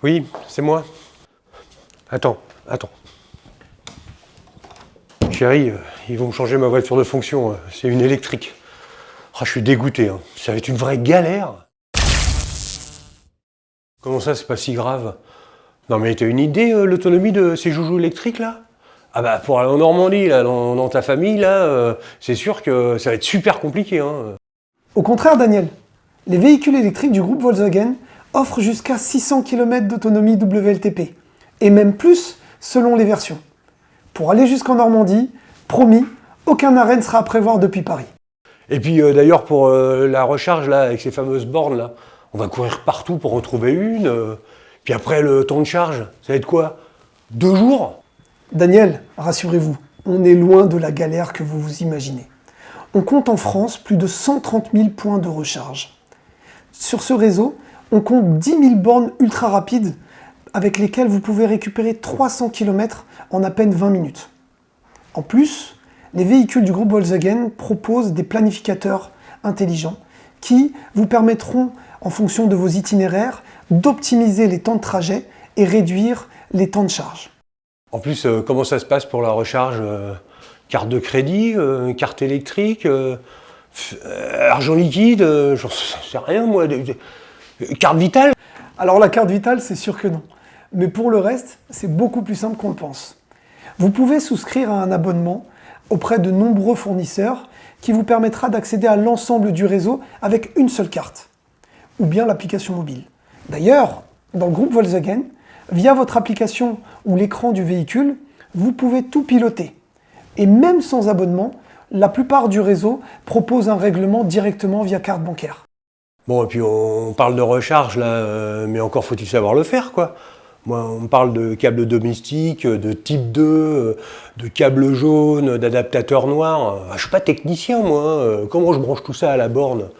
Oui, c'est moi. Attends. Chérie, ils vont me changer ma voiture de fonction. C'est une électrique. Je suis dégoûté. Ça va être une vraie galère. Comment ça, c'est pas si grave? Non mais t'as une idée, l'autonomie de ces joujoux électriques là? Ah bah pour aller en Normandie, là, dans ta famille, là, c'est sûr que ça va être super compliqué. Au contraire, Daniel, les véhicules électriques du groupe Volkswagen offrent jusqu'à 600 km d'autonomie WLTP, et même plus selon les versions. Pour aller jusqu'en Normandie, promis, aucun arrêt ne sera à prévoir depuis Paris. Et puis d'ailleurs pour la recharge là, avec ces fameuses bornes là, on va courir partout pour en trouver une. Puis après le temps de charge, ça va être quoi? 2 jours? Daniel, rassurez-vous, on est loin de la galère que vous vous imaginez. On compte en France plus de 130 000 points de recharge. Sur ce réseau, on compte 10 000 bornes ultra rapides avec lesquelles vous pouvez récupérer 300 km en à peine 20 minutes. En plus, les véhicules du groupe Volkswagen proposent des planificateurs intelligents qui vous permettront, en fonction de vos itinéraires, d'optimiser les temps de trajet et réduire les temps de charge. En plus, comment ça se passe pour la recharge? Carte de crédit, carte électrique, argent liquide, j'en sais rien moi. Carte vitale? Alors la carte vitale, c'est sûr que non. Mais pour le reste, c'est beaucoup plus simple qu'on le pense. Vous pouvez souscrire à un abonnement auprès de nombreux fournisseurs qui vous permettra d'accéder à l'ensemble du réseau avec une seule carte, ou bien l'application mobile. D'ailleurs, dans le groupe Volkswagen, via votre application ou l'écran du véhicule, vous pouvez tout piloter. Et même sans abonnement, la plupart du réseau propose un règlement directement via carte bancaire. Bon, et puis on parle de recharge là, mais encore faut-il savoir le faire quoi. Moi, on me parle de câbles domestiques, de type 2, de câbles jaunes, d'adaptateurs noirs. Je suis pas technicien moi, comment je branche tout ça à la borne?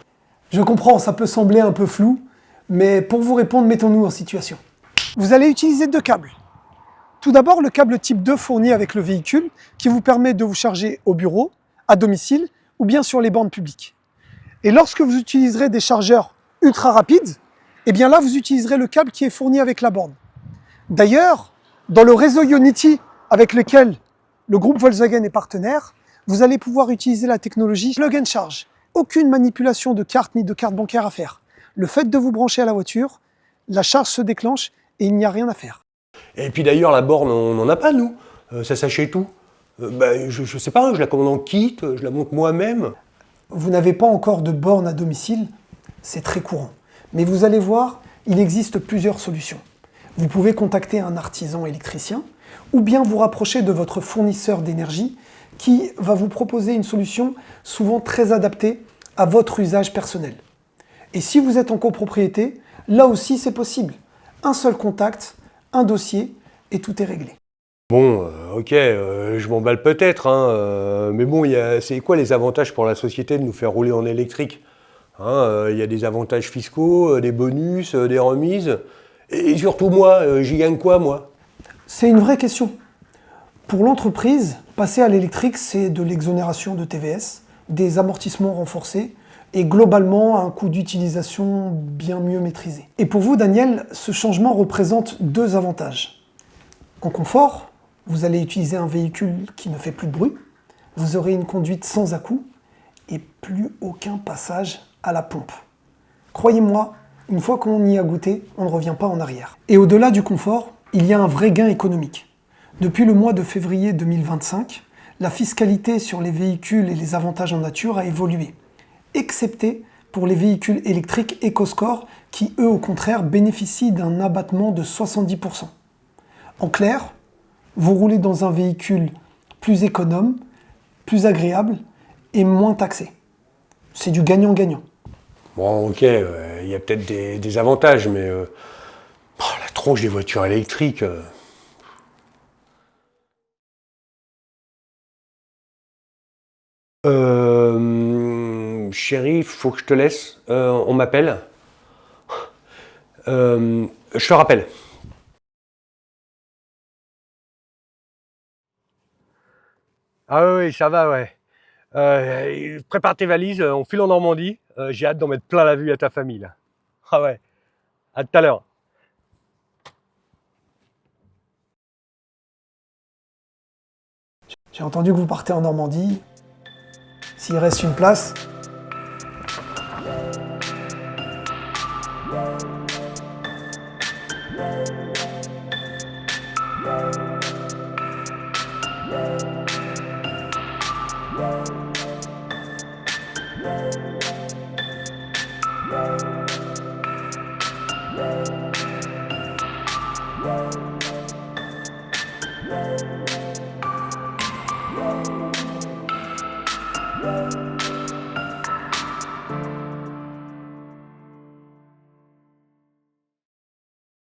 Je comprends, ça peut sembler un peu flou, mais pour vous répondre, mettons-nous en situation. Vous allez utiliser 2 câbles. Tout d'abord, le câble type 2 fourni avec le véhicule qui vous permet de vous charger au bureau, à domicile ou bien sur les bornes publiques. Et lorsque vous utiliserez des chargeurs ultra rapides, eh bien là, vous utiliserez le câble qui est fourni avec la borne. D'ailleurs, dans le réseau Ionity avec lequel le groupe Volkswagen est partenaire, vous allez pouvoir utiliser la technologie Plug and Charge. Aucune manipulation de carte ni de carte bancaire à faire. Le fait de vous brancher à la voiture, la charge se déclenche et il n'y a rien à faire. Et puis d'ailleurs, la borne, on n'en a pas nous. Ça s'achète où? Je sais pas, je la commande en kit, je la monte moi-même. Vous n'avez pas encore de borne à domicile, c'est très courant. Mais vous allez voir, il existe plusieurs solutions. Vous pouvez contacter un artisan électricien ou bien vous rapprocher de votre fournisseur d'énergie qui va vous proposer une solution souvent très adaptée à votre usage personnel. Et si vous êtes en copropriété, là aussi c'est possible. Un seul contact, un dossier et tout est réglé. Bon, ok, je m'emballe peut-être, mais bon, c'est quoi les avantages pour la société de nous faire rouler en électrique? Il y a des avantages fiscaux, des bonus, des remises. Et surtout moi, j'y gagne quoi moi? C'est une vraie question. Pour l'entreprise, passer à l'électrique, c'est de l'exonération de TVS, des amortissements renforcés et globalement un coût d'utilisation bien mieux maîtrisé. Et pour vous, Daniel, ce changement représente 2 avantages. En confort, vous allez utiliser un véhicule qui ne fait plus de bruit, vous aurez une conduite sans à-coups et plus aucun passage à la pompe. Croyez-moi, une fois qu'on y a goûté, on ne revient pas en arrière. Et au-delà du confort, il y a un vrai gain économique. Depuis le mois de février 2025, la fiscalité sur les véhicules et les avantages en nature a évolué, excepté pour les véhicules électriques EcoScore qui, eux, au contraire, bénéficient d'un abattement de 70%. En clair, vous roulez dans un véhicule plus économe, plus agréable et moins taxé. C'est du gagnant-gagnant. Bon, ok, il y a peut-être des avantages, mais la tronche des voitures électriques. Chérie, faut que je te laisse. On m'appelle. Je te rappelle. Ah oui, ça va, ouais. Prépare tes valises, on file en Normandie. J'ai hâte d'en mettre plein la vue à ta famille, là. Ah ouais, à tout à l'heure. J'ai entendu que vous partez en Normandie. S'il reste une place...